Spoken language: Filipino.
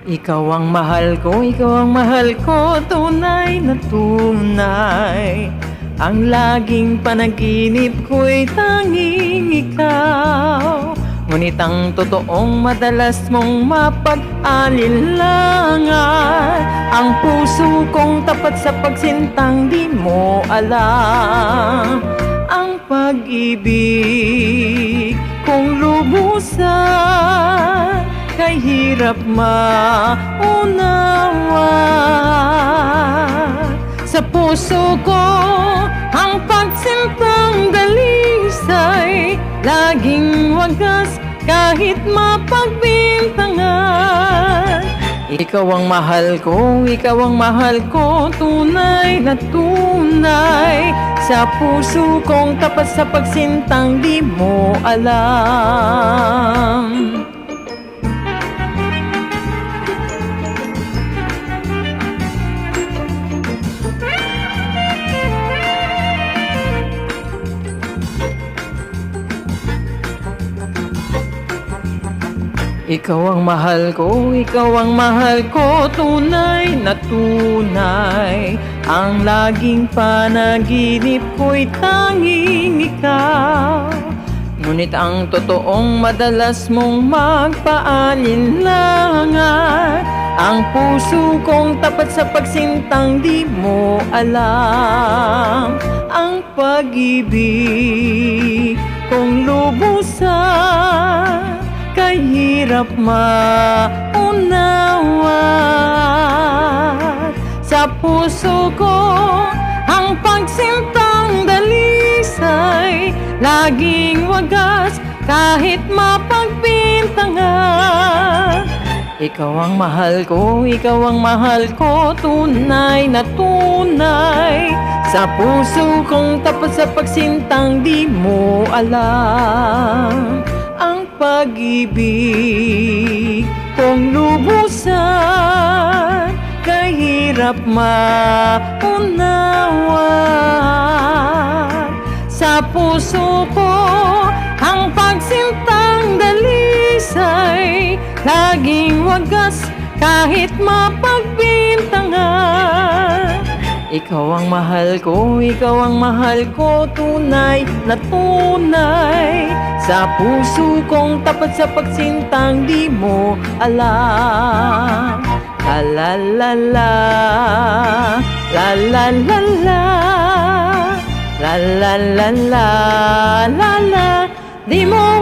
Ikaw ang mahal ko, ikaw ang mahal ko, tunay na tunay. Ang laging panaginip ko'y tanging ikaw. Ngunit ang totoong madalas mong mapag-alilangan. Ang puso kong tapat sa pagsintang di mo alam. Ang pag-ibig kong lubusan kay hirap maunawa. Sa puso ko ang pagsintang dalisay, laging wagas kahit mapagbintangan. Ikaw ang mahal ko, ikaw ang mahal ko, tunay na tunay. Sa puso kong tapat sa pagsintang di mo alam. Ikaw ang mahal ko, ikaw ang mahal ko, tunay na tunay. Ang laging panaginip ko'y tanging ikaw. Ngunit ang totoong madalas mong magpaalinlangan. Ang puso kong tapat sa pagsintang di mo alam. Ang pag-ibig kong lubusan kay hirap maunawa. Sa puso ko ang pagsintang dalisay, laging wagas kahit mapagbintangan. Ikaw ang mahal ko, ikaw ang mahal ko, tunay na tunay. Sa puso kong tapat sa pagsintang di mo alam. Ang pag-ibig kong lubusan kay hirap maunawa. Sa puso ko ang pagsintang dalisay, laging wagas kahit mapagbintangan. Ikaw ang mahal ko, ikaw ang mahal ko, tunay na tunay. Sa puso kong tapat sa pagsintang di mo alam. La la la la, la la la la, la la la la, la la, di mo